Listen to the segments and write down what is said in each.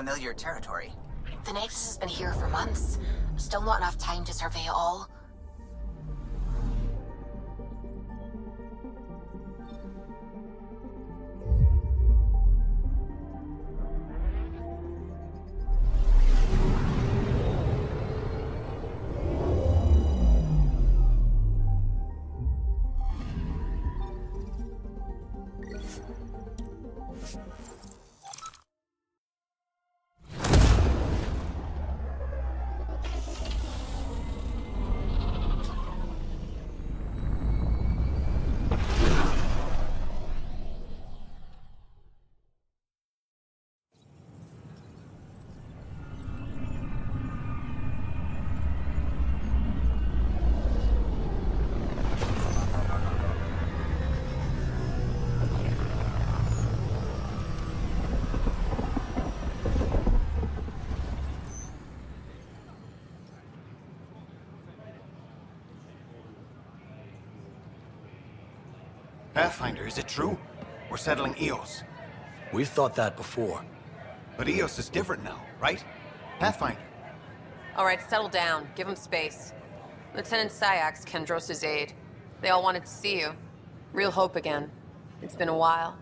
familiar territory. The Nexus has been here for months. Still not enough time to survey it all. Pathfinder, is it true? We're settling Eos. We've thought that before. But Eos is different now, right? Pathfinder. All right, settle down. Give him space. Lieutenant Syax, Kendros' aide. They all wanted to see you. Real hope again. It's been a while.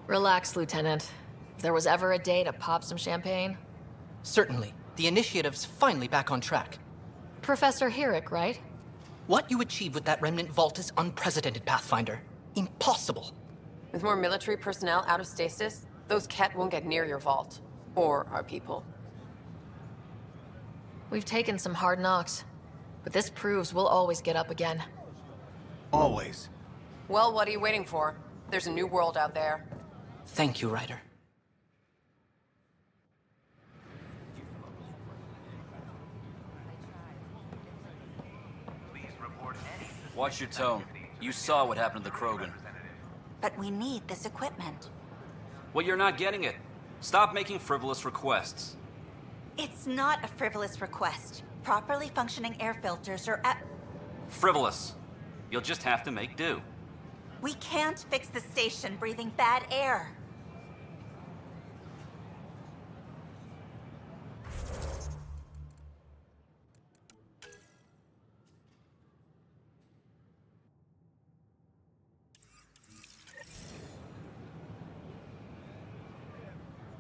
Relax, Lieutenant. If there was ever a day to pop some champagne... Certainly. The initiative's finally back on track. Professor Herrick, right? What you achieved with that remnant vault is unprecedented, Pathfinder. Impossible. With more military personnel out of stasis, those Ket won't get near your vault. Or our people. We've taken some hard knocks. But this proves we'll always get up again. Always. Well, what are you waiting for? There's a new world out there. Thank you, Ryder. Watch your tone. You saw what happened to the Krogan. But we need this equipment. Well, you're not getting it. Stop making frivolous requests. It's not a frivolous request. Properly functioning air filters are at... Frivolous. You'll just have to make do. We can't fix the station breathing bad air.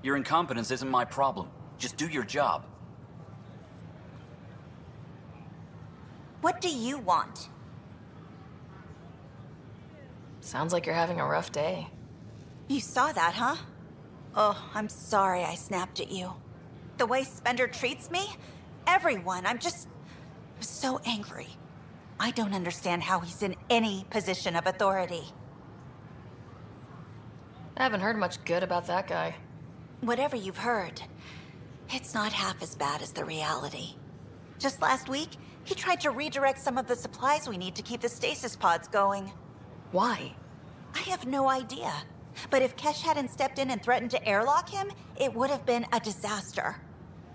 Your incompetence isn't my problem. Just do your job. What do you want? Sounds like you're having a rough day. You saw that, huh? Oh, I'm sorry I snapped at you. The way Spender treats me? Everyone, I'm so angry. I don't understand how he's in any position of authority. I haven't heard much good about that guy. Whatever you've heard, it's not half as bad as the reality. Just last week, he tried to redirect some of the supplies we need to keep the stasis pods going. Why? I have no idea. But if Kesh hadn't stepped in and threatened to airlock him, it would have been a disaster.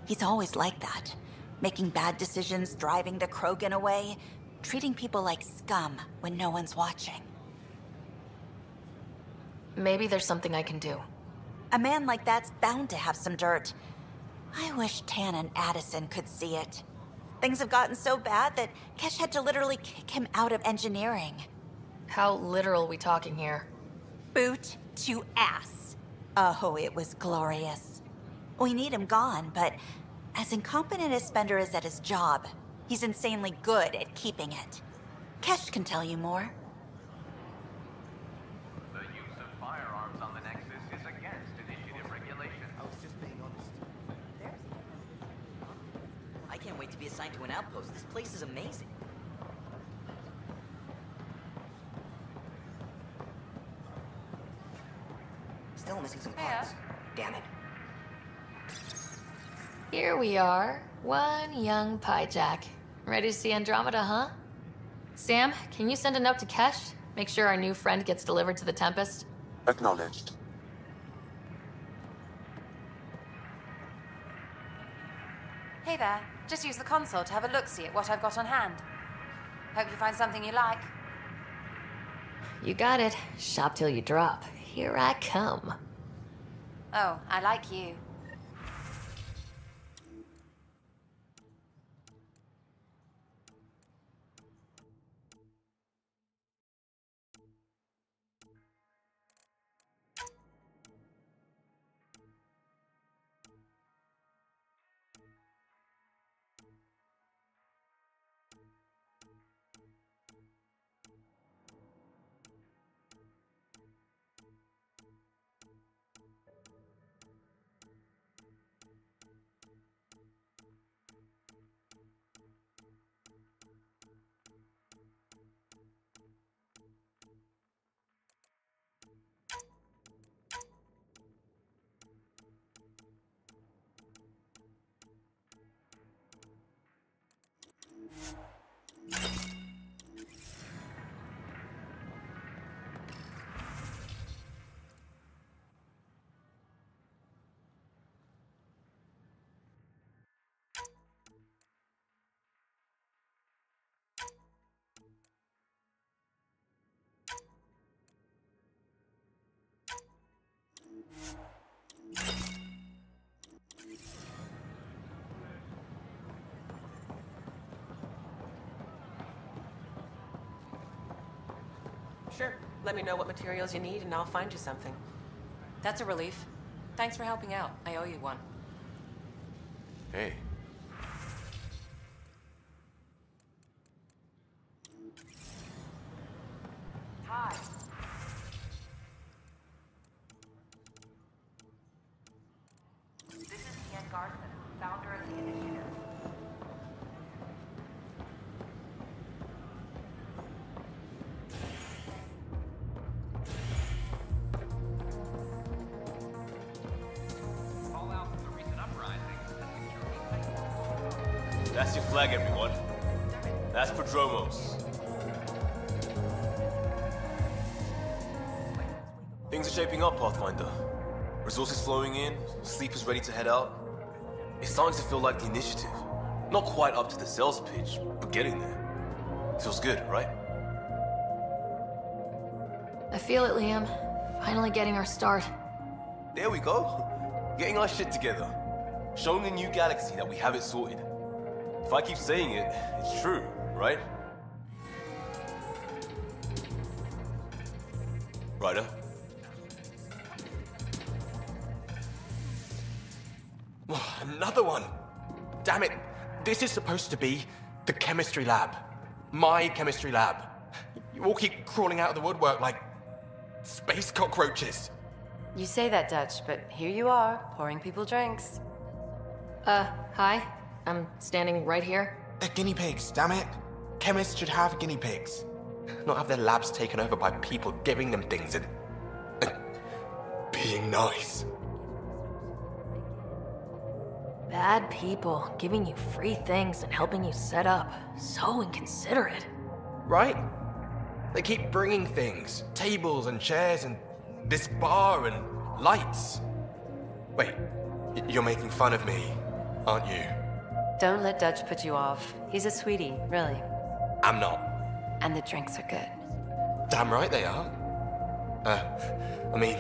He's always like that. Making bad decisions, driving the Krogan away, treating people like scum when no one's watching. Maybe there's something I can do. A man like that's bound to have some dirt. I wish Tan and Addison could see it. Things have gotten so bad that Kesh had to literally kick him out of engineering. How literal we talking here? Boot to ass. Oh, it was glorious. We need him gone, but as incompetent as Spender is at his job, he's insanely good at keeping it. Kesh can tell you more. The use of firearms on the Nexus is against initiative regulation. I was just being honest. I can't wait to be assigned to an outpost. This place is amazing. Still missing some parts. Damn it. Here we are, one young piejack. Ready to see Andromeda, huh? Sam, can you send a note to Kesh? Make sure our new friend gets delivered to the Tempest? Acknowledged. Hey there. Just use the console to have a look-see at what I've got on hand. Hope you find something you like. You got it. Shop till you drop. Here I come. Oh, I like you. Sure. Let me know what materials you need and I'll find you something. That's a relief. Thanks for helping out. I owe you one. Hey. Hi. This is Ian Garson, founder of the initiative. That's your flag, everyone. That's Prodromos. Things are shaping up, Pathfinder. Resources flowing in, sleepers ready to head out. It's starting to feel like the initiative. Not quite up to the sales pitch, but getting there. Feels good, right? I feel it, Liam. Finally getting our start. There we go. Getting our shit together. Showing the new galaxy that we have it sorted. If I keep saying it, it's true, right? Ryder? Another one! Damn it! This is supposed to be the chemistry lab. My chemistry lab. You all keep crawling out of the woodwork like space cockroaches. You say that, Dutch, but here you are, pouring people drinks. Hi. I'm standing right here. They're guinea pigs, damn it. Chemists should have guinea pigs. Not have their labs taken over by people giving them things and being nice. Bad people giving you free things and helping you set up. So inconsiderate. Right? They keep bringing things. Tables and chairs and this bar and lights. Wait, you're making fun of me, aren't you? Don't let Dutch put you off. He's a sweetie, really. I'm not. And the drinks are good. Damn right they are. I mean...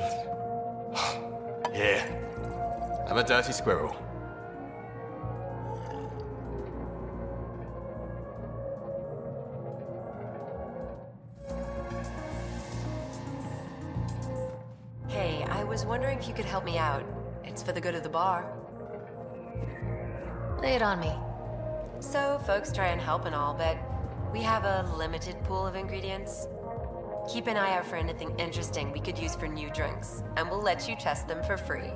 yeah. I'm a dirty squirrel. Hey, I was wondering if you could help me out. It's for the good of the bar. Lay it on me. So, folks try and help and all, but we have a limited pool of ingredients. Keep an eye out for anything interesting we could use for new drinks, and we'll let you test them for free.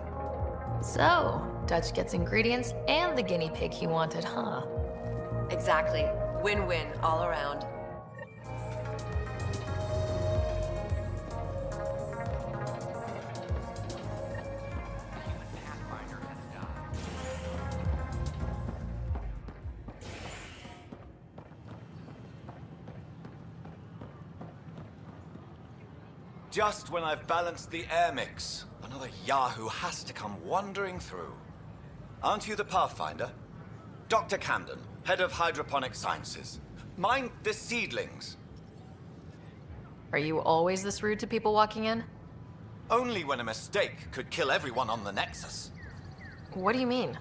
So, Dutch gets ingredients and the guinea pig he wanted, huh? Exactly. Win-win all around. Just when I've balanced the air mix, another Yahoo has to come wandering through. Aren't you the Pathfinder? Dr. Camden, head of hydroponic sciences. Mind the seedlings. Are you always this rude to people walking in? Only when a mistake could kill everyone on the Nexus. What do you mean?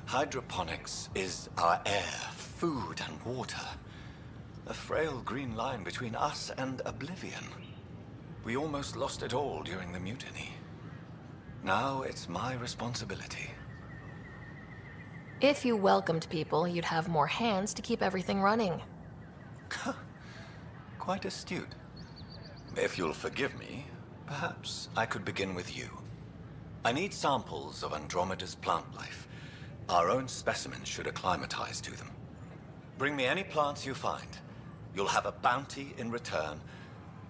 Hydroponics is our air, food, and water. A frail green line between us and oblivion. We almost lost it all during the mutiny. Now it's my responsibility. If you welcomed people, you'd have more hands to keep everything running. Quite astute. If you'll forgive me, perhaps I could begin with you. I need samples of Andromeda's plant life. Our own specimens should acclimatize to them. Bring me any plants you find. You'll have a bounty in return,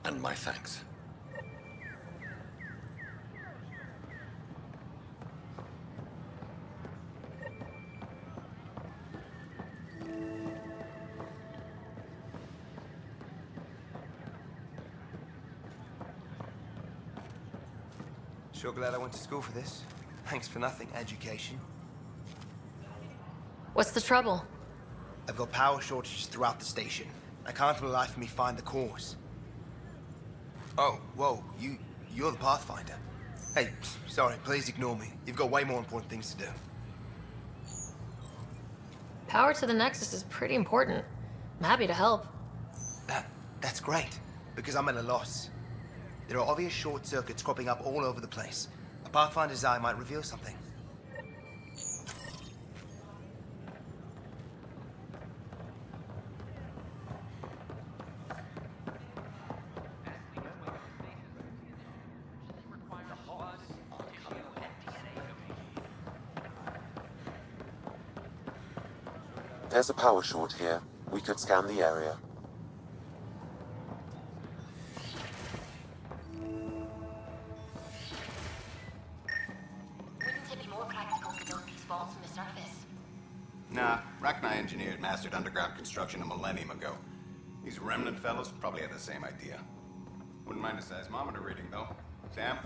and my thanks. Sure glad I went to school for this. Thanks for nothing, education. What's the trouble? I've got power shortages throughout the station. I can't for the life of me find the cause. Oh, whoa, you're the Pathfinder. Hey, sorry, please ignore me. You've got way more important things to do. Power to the Nexus is pretty important. I'm happy to help. That's great, because I'm at a loss. There are obvious short circuits cropping up all over the place. A Pathfinder's eye might reveal something. There's a power short here. We could scan the area. Nah, Rachni engineered mastered underground construction a millennium ago. These remnant fellows probably had the same idea. Wouldn't mind a seismometer reading, though. Sam?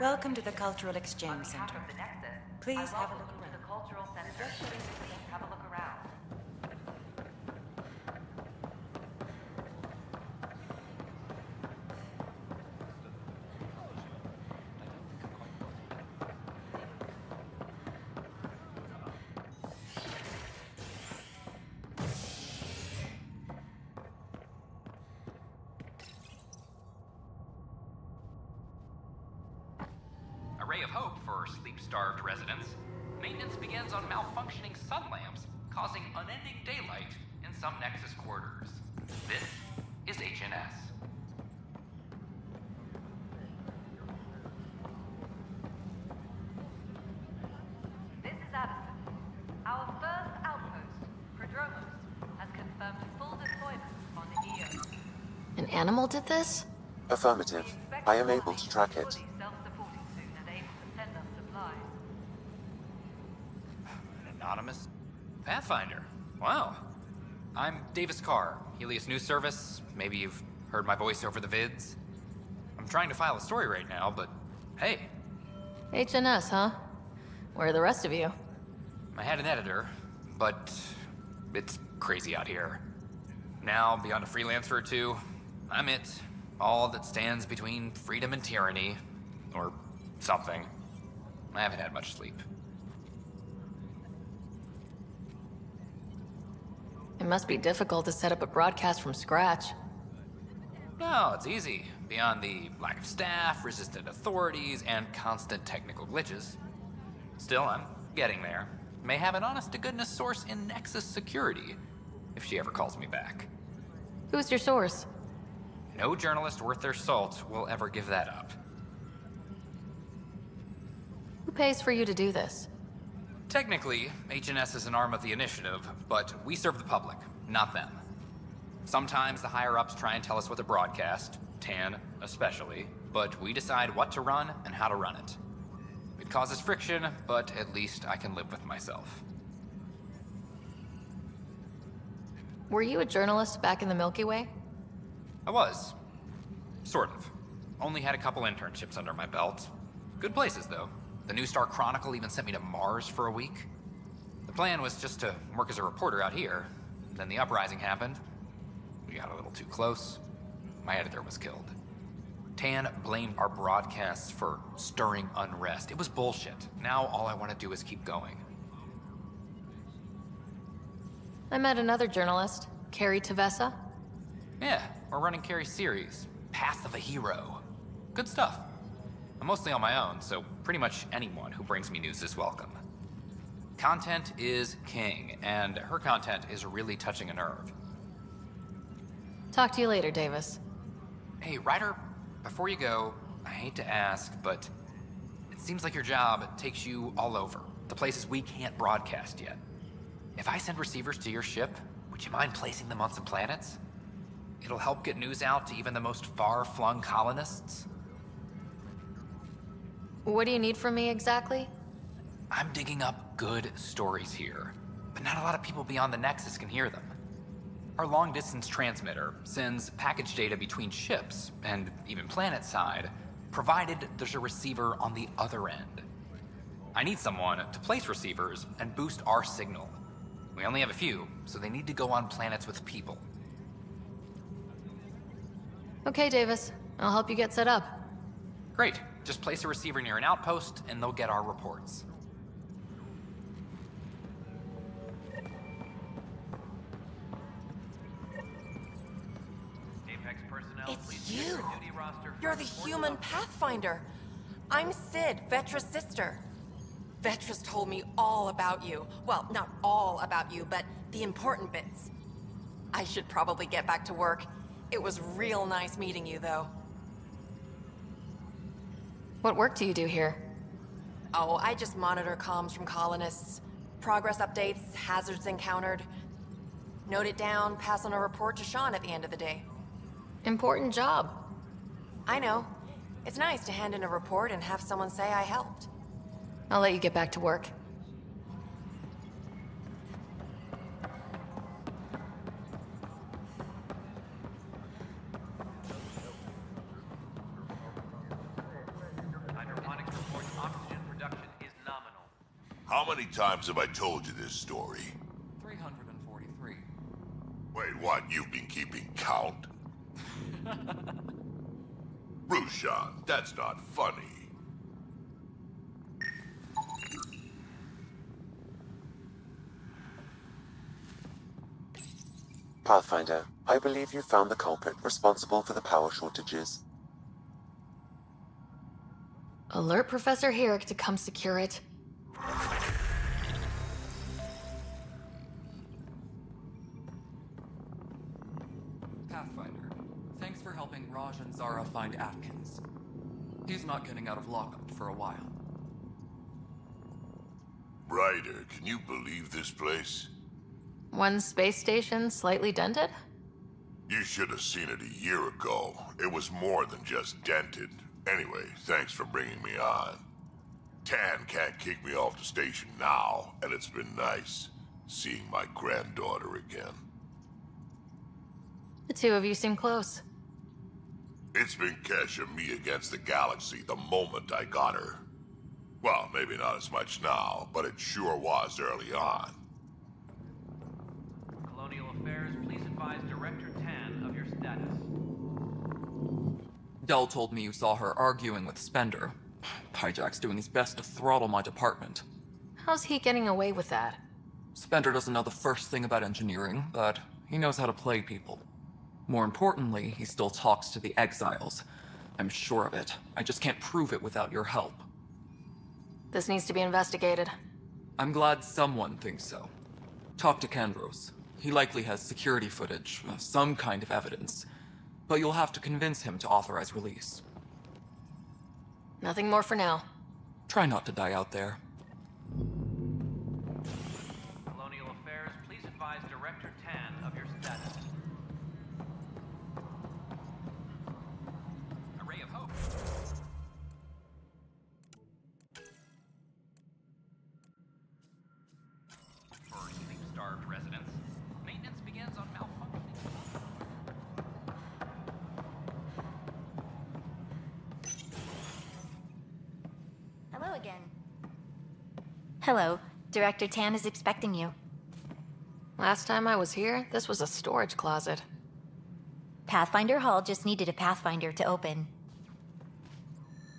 Welcome to the Cultural Exchange Center. Please have a look around. A ray of hope for sleep-starved residents. Maintenance begins on malfunctioning sun lamps, causing unending daylight in some Nexus quarters. This is HNS. This is Addison. Our first outpost, Prodromos, has confirmed full deployment on EO. An animal did this? Affirmative. I am able to track it. Anonymous? Pathfinder. Wow. I'm Davis Carr, Helios News Service. Maybe you've heard my voice over the vids. I'm trying to file a story right now, but hey. HNS, huh? Where are the rest of you? I had an editor, but it's crazy out here. Now, beyond a freelancer or two, I'm it. All that stands between freedom and tyranny. Or something. I haven't had much sleep. It must be difficult to set up a broadcast from scratch. No, it's easy. Beyond the lack of staff, resistant authorities, and constant technical glitches. Still, I'm getting there. May have an honest-to-goodness source in Nexus security, if she ever calls me back. Who's your source? No journalist worth their salt will ever give that up. Who pays for you to do this? Technically, HNS is an arm of the initiative, but we serve the public, not them. Sometimes the higher-ups try and tell us what to broadcast, TAN especially, but we decide what to run and how to run it. It causes friction, but at least I can live with myself. Were you a journalist back in the Milky Way? I was. Sort of. Only had a couple internships under my belt. Good places, though. The New Star Chronicle even sent me to Mars for a week. The plan was just to work as a reporter out here. Then the uprising happened. We got a little too close. My editor was killed. Tan blamed our broadcasts for stirring unrest. It was bullshit. Now all I want to do is keep going. I met another journalist, Carrie Tavessa. Yeah, we're running Carrie's series, Path of a Hero. Good stuff. I'm mostly on my own, so pretty much anyone who brings me news is welcome. Content is king, and her content is really touching a nerve. Talk to you later, Davis. Hey, Ryder, before you go, I hate to ask, but it seems like your job takes you all over, the places we can't broadcast yet. If I send receivers to your ship, would you mind placing them on some planets? It'll help get news out to even the most far-flung colonists. What do you need from me exactly? I'm digging up good stories here, but not a lot of people beyond the Nexus can hear them. Our long-distance transmitter sends package data between ships, and even planet-side, provided there's a receiver on the other end. I need someone to place receivers and boost our signal. We only have a few, so they need to go on planets with people. Okay, Davis. I'll help you get set up. Great. Just place a receiver near an outpost, and they'll get our reports. It's you! You're the human Pathfinder! I'm Sid, Vetra's sister. Vetra's told me all about you. Well, not all about you, but the important bits. I should probably get back to work. It was real nice meeting you, though. What work do you do here? Oh, I just monitor comms from colonists. Progress updates, hazards encountered. Note it down, pass on a report to Sean at the end of the day. Important job. I know. It's nice to hand in a report and have someone say I helped. I'll let you get back to work. Hydroponics reports oxygen production is nominal. How many times have I told you this story? 343. Wait, what? You've been keeping count? Rushan, that's not funny. Pathfinder, I believe you found the culprit responsible for the power shortages. Alert Professor Herrick to come secure it. Pathfinder, thanks for helping Raj and Zara find Atkins. He's not getting out of lockup for a while. Ryder, can you believe this place? One space station slightly dented? You should have seen it a year ago. It was more than just dented. Anyway, thanks for bringing me on. Tan can't kick me off the station now, and it's been nice seeing my granddaughter again. The two of you seem close. It's been Kesh and me against the galaxy the moment I got her. Well, maybe not as much now, but it sure was early on. Colonial Affairs, please advise Director Tan of your status. Dell told me you saw her arguing with Spender. Pyjack's doing his best to throttle my department. How's he getting away with that? Spender doesn't know the first thing about engineering, but he knows how to play people. More importantly, he still talks to the exiles. I'm sure of it. I just can't prove it without your help. This needs to be investigated. I'm glad someone thinks so. Talk to Kandros. He likely has security footage, some kind of evidence. But you'll have to convince him to authorize release. Nothing more for now. Try not to die out there. Colonial Affairs, please advise Director Tan of your status. A ray of hope. For sleep-starved residents, maintenance begins on malfunctioning. Hello. Director Tan is expecting you. Last time I was here, this was a storage closet. Pathfinder Hall just needed a Pathfinder to open.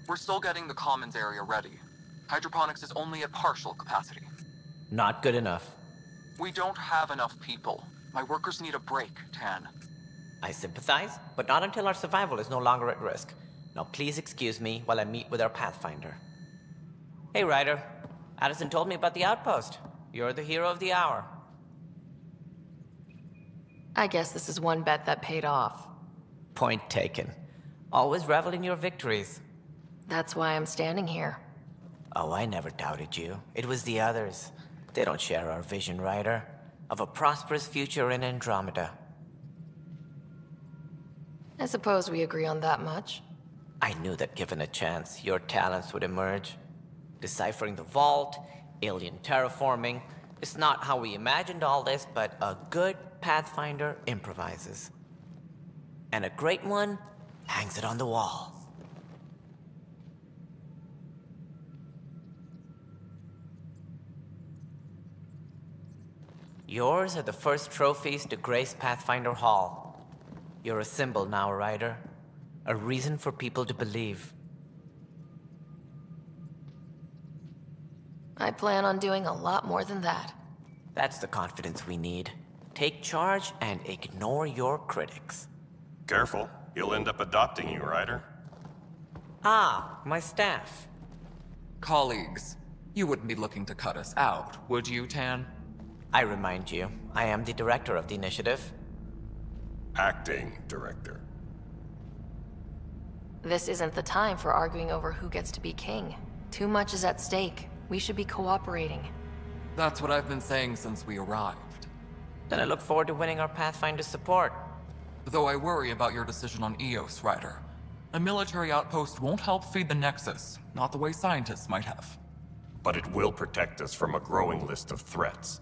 We're still getting the commons area ready. Hydroponics is only at partial capacity. Not good enough. We don't have enough people. My workers need a break, Tan. I sympathize, but not until our survival is no longer at risk. Now please excuse me while I meet with our Pathfinder. Hey, Ryder. Addison told me about the outpost. You're the hero of the hour. I guess this is one bet that paid off. Point taken. Always revel in your victories. That's why I'm standing here. Oh, I never doubted you. It was the others. They don't share our vision, Ryder, of a prosperous future in Andromeda. I suppose we agree on that much. I knew that given a chance, your talents would emerge. Deciphering the vault, alien terraforming. It's not how we imagined all this, but a good Pathfinder improvises. And a great one hangs it on the wall. Yours are the first trophies to grace Pathfinder Hall. You're a symbol now, Ryder. A reason for people to believe. I plan on doing a lot more than that. That's the confidence we need. Take charge and ignore your critics. Careful, he'll end up adopting you, Ryder. Ah, my staff. Colleagues, you wouldn't be looking to cut us out, would you, Tan? I remind you, I am the director of the initiative. Acting director. This isn't the time for arguing over who gets to be king. Too much is at stake. We should be cooperating. That's what I've been saying since we arrived. Then I look forward to winning our Pathfinder support. Though I worry about your decision on Eos, Ryder. A military outpost won't help feed the Nexus, not the way scientists might have. But it will protect us from a growing list of threats.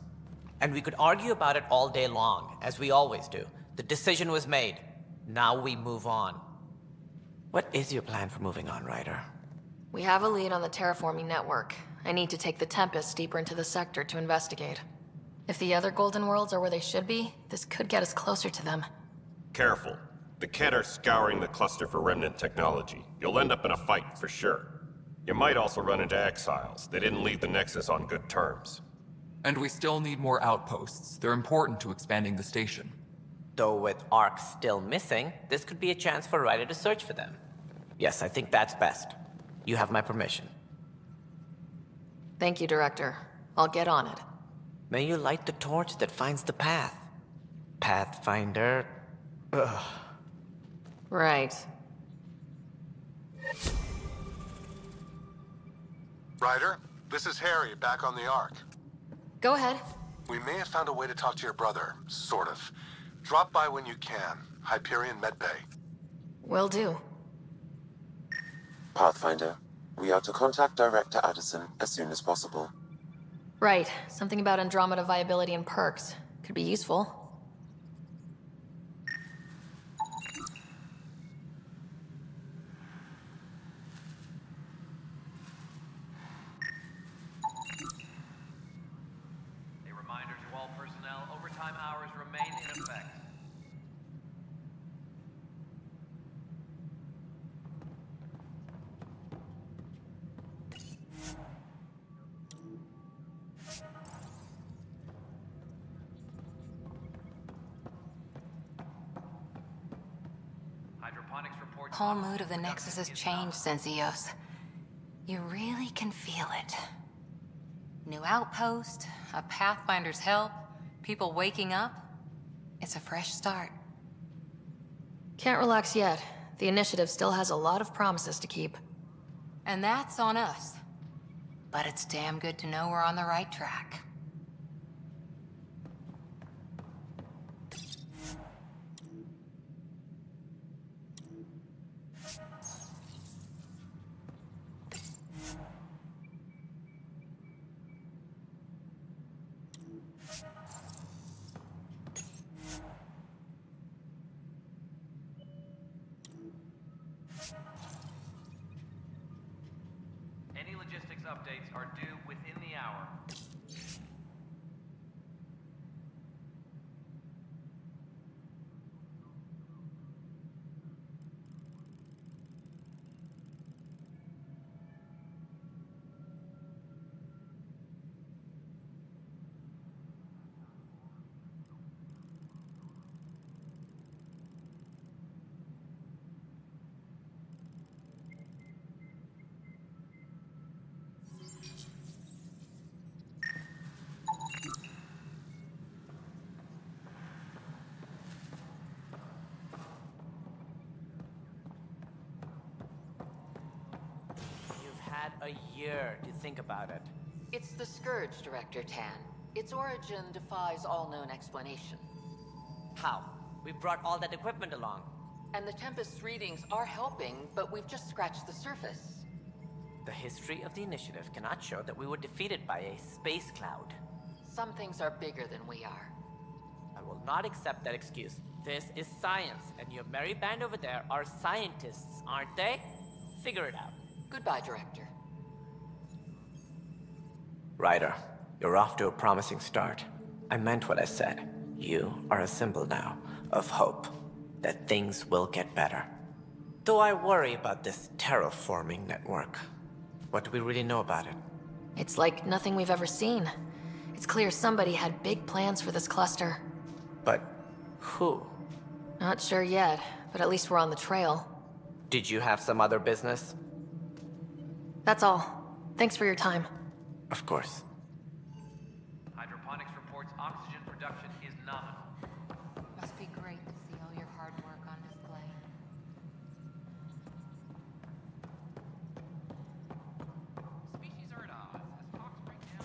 And we could argue about it all day long, as we always do. The decision was made. Now we move on. What is your plan for moving on, Ryder? We have a lead on the terraforming network. I need to take the Tempest deeper into the sector to investigate. If the other Golden Worlds are where they should be, this could get us closer to them. Careful. The Kett are scouring the cluster for remnant technology. You'll end up in a fight, for sure. You might also run into exiles. They didn't leave the Nexus on good terms. And we still need more outposts. They're important to expanding the station. Though with Ark still missing, this could be a chance for Ryder to search for them. Yes, I think that's best. You have my permission. Thank you, Director. I'll get on it. May you light the torch that finds the path. Pathfinder. Ugh. Right. Ryder, this is Harry, back on the Ark. Go ahead. We may have found a way to talk to your brother, sort of. Drop by when you can. Hyperion Medbay. Will do. Pathfinder, we are to contact Director Addison as soon as possible. Right. Something about Andromeda viability and perks. Could be useful. A reminder to all personnel, overtime hours remain in effect. Whole mood of the Nexus has changed since Eos. You really can feel it. New outpost, a Pathfinder's help, people waking up. It's a fresh start. Can't relax yet. The initiative still has a lot of promises to keep. And that's on us. But it's damn good to know we're on the right track. Any logistics updates are due within the hour. Had a year to think about it. It's the Scourge, Director Tan. Its origin defies all known explanation. How? We brought all that equipment along. And the Tempest's readings are helping, but we've just scratched the surface. The history of the Initiative cannot show that we were defeated by a space cloud. Some things are bigger than we are. I will not accept that excuse. This is science, and your merry band over there are scientists, aren't they? Figure it out. Goodbye, Director. Ryder, you're off to a promising start. I meant what I said. You are a symbol now of hope that things will get better. Though I worry about this terraforming network. What do we really know about it? It's like nothing we've ever seen. It's clear somebody had big plans for this cluster. But who? Not sure yet, but at least we're on the trail. Did you have some other business? That's all. Thanks for your time. Of course. Hydroponics reports oxygen production is nominal. Must be great to see all your hard work on display. Species are at odds as talks break down.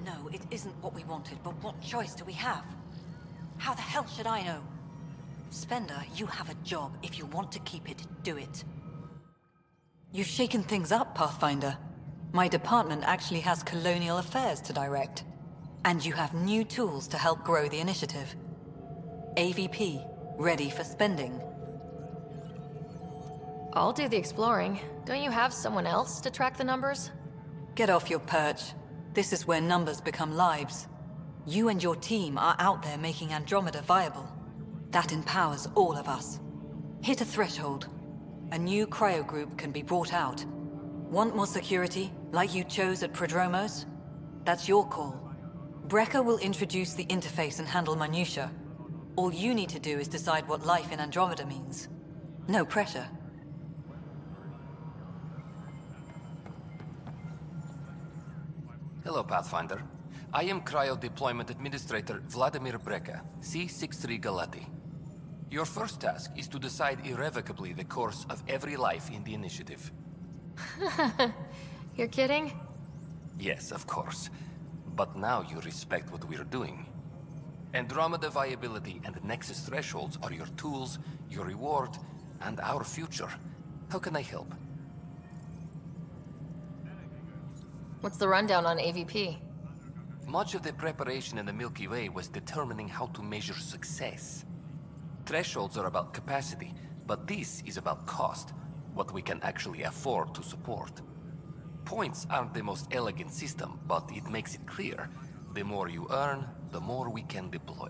No, it isn't what we wanted, but what choice do we have? How the hell should I know? Spender, you have a job. If you want to keep it, do it. You've shaken things up, Pathfinder. My department actually has colonial affairs to direct. And you have new tools to help grow the initiative. AVP, ready for spending. I'll do the exploring. Don't you have someone else to track the numbers? Get off your perch. This is where numbers become lives. You and your team are out there making Andromeda viable. That empowers all of us. Hit a threshold. A new cryo group can be brought out. Want more security, like you chose at Prodromos? That's your call. Brecker will introduce the interface and handle minutiae. All you need to do is decide what life in Andromeda means. No pressure. Hello, Pathfinder. I am Cryo Deployment Administrator Vladimir Brecker, C-63 Galati. Your first task is to decide irrevocably the course of every life in the Initiative. You're kidding? Yes, of course. But now you respect what we're doing. Andromeda viability and Nexus thresholds are your tools, your reward, and our future. How can I help? What's the rundown on AVP? Much of the preparation in the Milky Way was determining how to measure success. Thresholds are about capacity, but this is about cost, what we can actually afford to support. Points aren't the most elegant system, but it makes it clear. The more you earn, the more we can deploy.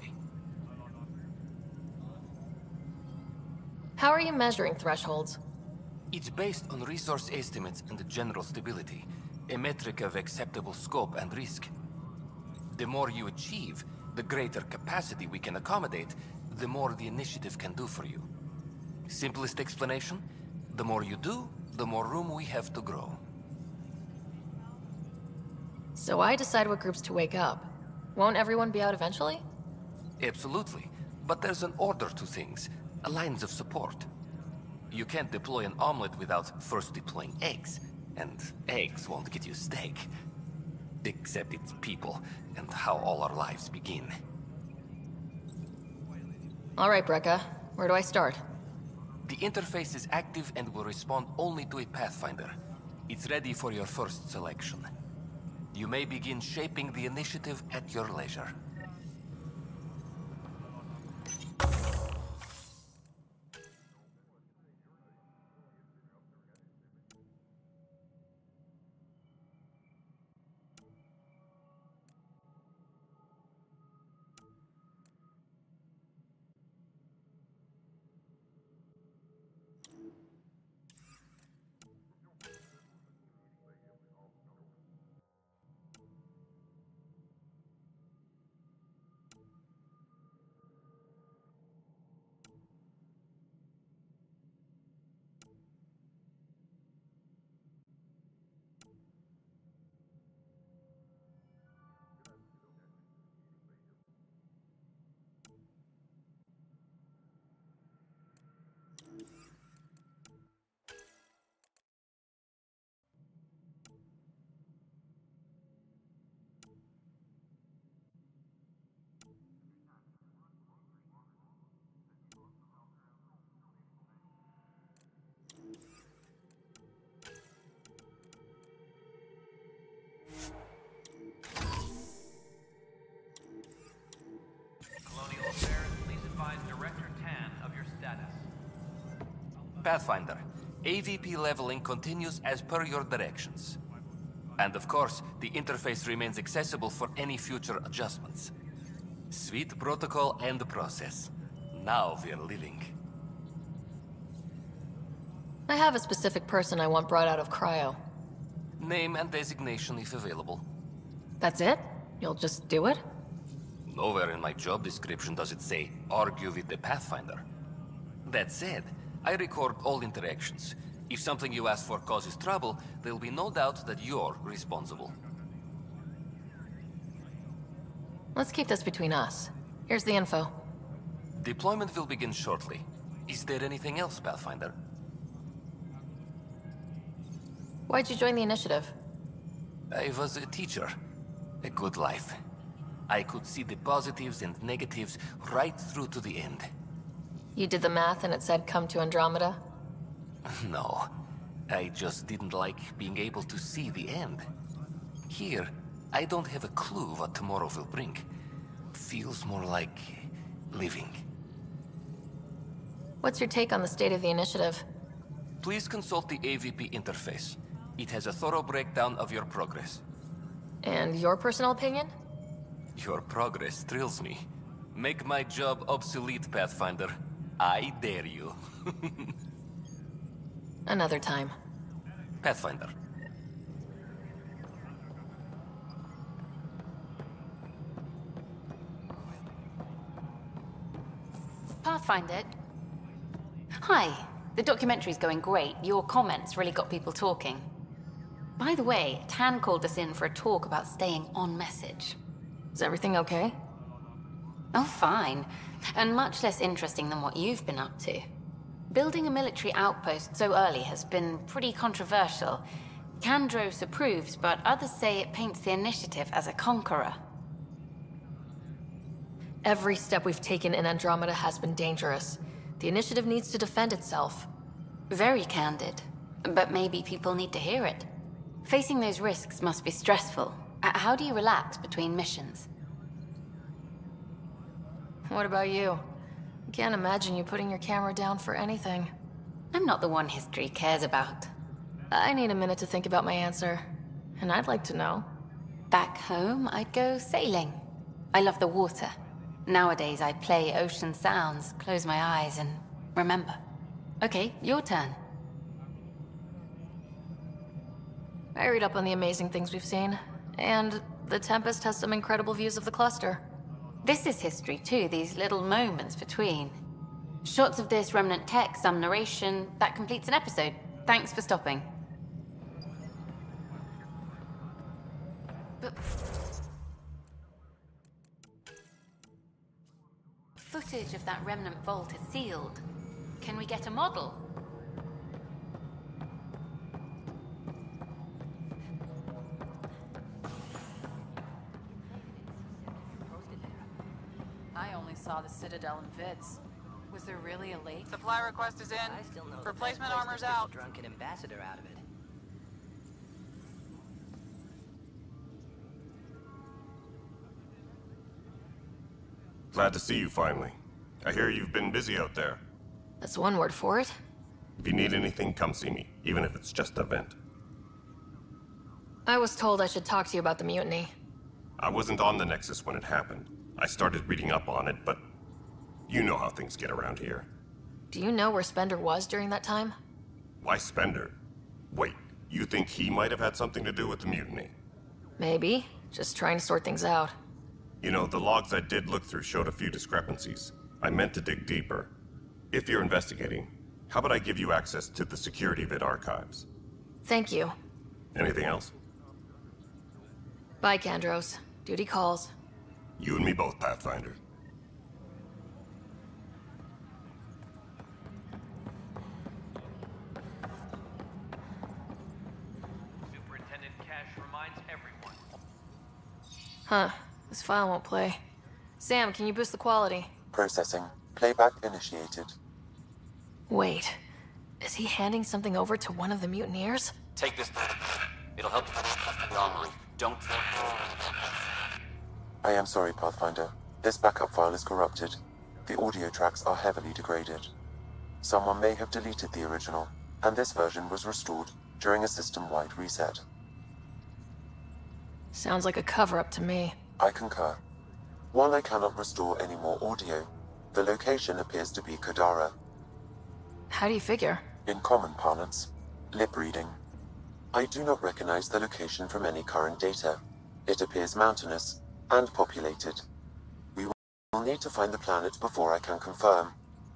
How are you measuring thresholds? It's based on resource estimates and general stability, a metric of acceptable scope and risk. The more you achieve, the greater capacity we can accommodate, the more the Initiative can do for you. Simplest explanation, the more you do, the more room we have to grow. So I decide what groups to wake up. Won't everyone be out eventually? Absolutely. But there's an order to things, lines of support. You can't deploy an omelet without first deploying eggs. And eggs won't get you steak. Except it's people, and how all our lives begin. All right, Brekka. Where do I start? The interface is active and will respond only to a Pathfinder. It's ready for your first selection. You may begin shaping the initiative at your leisure. Pathfinder, AVP leveling continues as per your directions. And of course, the interface remains accessible for any future adjustments. Sweet protocol and process. Now we're living. I have a specific person I want brought out of cryo. Name and designation if available. That's it? You'll just do it? Nowhere in my job description does it say, argue with the Pathfinder. That said, I record all interactions. If something you ask for causes trouble, there'll be no doubt that you're responsible. Let's keep this between us. Here's the info. Deployment will begin shortly. Is there anything else, Pathfinder? Why'd you join the initiative? I was a teacher. A good life. I could see the positives and negatives right through to the end. You did the math and it said come to Andromeda? No. I just didn't like being able to see the end. Here, I don't have a clue what tomorrow will bring. Feels more like living. What's your take on the state of the initiative? Please consult the AVP interface. It has a thorough breakdown of your progress. And your personal opinion? Your progress thrills me. Make my job obsolete, Pathfinder. I dare you. Another time. Pathfinder. Pathfinder. Hi. The documentary's going great. Your comments really got people talking. By the way, Tan called us in for a talk about staying on message. Is everything okay? Oh, fine. And much less interesting than what you've been up to. Building a military outpost so early has been pretty controversial. Kandros approves, but others say it paints the initiative as a conqueror. Every step we've taken in Andromeda has been dangerous. The initiative needs to defend itself. Very candid. But maybe people need to hear it. Facing those risks must be stressful. How do you relax between missions? What about you? I can't imagine you putting your camera down for anything. I'm not the one history cares about. I need a minute to think about my answer. And I'd like to know. Back home, I'd go sailing. I love the water. Nowadays, I play ocean sounds, close my eyes, and remember. Okay, your turn. I read up on the amazing things we've seen. And the Tempest has some incredible views of the cluster. This is history too, these little moments between. Shots of this remnant tech, some narration. That completes an episode. Thanks for stopping. But... footage of that remnant vault is sealed. Can we get a model? I only saw the Citadel in vids. Was there really a lake? Supply request is in. Replacement armor's out. Drunken ambassador out of it. Glad to see you finally. I hear you've been busy out there. That's one word for it. If you need anything, come see me, even if it's just a vent. I was told I should talk to you about the mutiny. I wasn't on the Nexus when it happened. I started reading up on it, but you know how things get around here. Do you know where Spender was during that time? Why Spender? Wait, you think he might have had something to do with the mutiny? Maybe. Just trying to sort things out. You know, the logs I did look through showed a few discrepancies. I meant to dig deeper. If you're investigating, how about I give you access to the security vid archives? Thank you. Anything else? Bye, Kandros. Duty calls. You and me both, Pathfinder. Superintendent Cash reminds everyone. Huh. This file won't play. Sam, can you boost the quality? Processing. Playback initiated. Wait. Is he handing something over to one of the mutineers? Take this. It'll help you online. Don't. I am sorry, Pathfinder. This backup file is corrupted. The audio tracks are heavily degraded. Someone may have deleted the original, and this version was restored during a system-wide reset. Sounds like a cover-up to me. I concur. While I cannot restore any more audio, the location appears to be Kadara. How do you figure? In common parlance, lip reading. I do not recognize the location from any current data. It appears mountainous and populated. We will need to find the planet before I can confirm.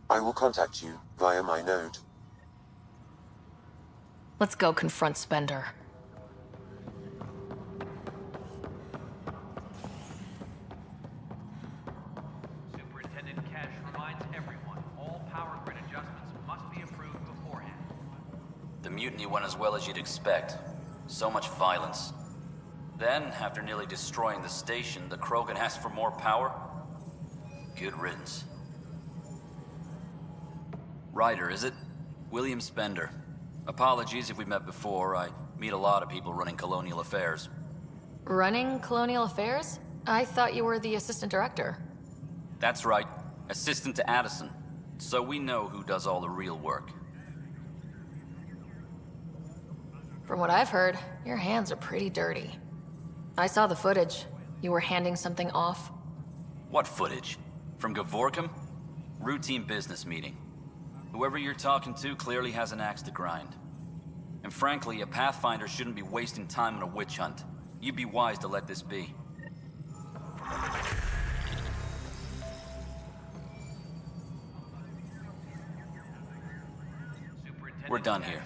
I will contact you via my node. Let's go confront Spender. Superintendent Cash reminds everyone all power grid adjustments must be approved beforehand. The mutiny went as well as you'd expect. So much violence. Then, after nearly destroying the station, the Krogan asked for more power? Good riddance. Ryder, is it? William Spender. Apologies if we met before. I meet a lot of people running colonial affairs. Running colonial affairs? I thought you were the assistant director. That's right. Assistant to Addison. So we know who does all the real work. From what I've heard, your hands are pretty dirty. I saw the footage. You were handing something off. What footage? From Gavorkum? Routine business meeting. Whoever you're talking to clearly has an axe to grind. And frankly, a Pathfinder shouldn't be wasting time on a witch hunt. You'd be wise to let this be. We're done here.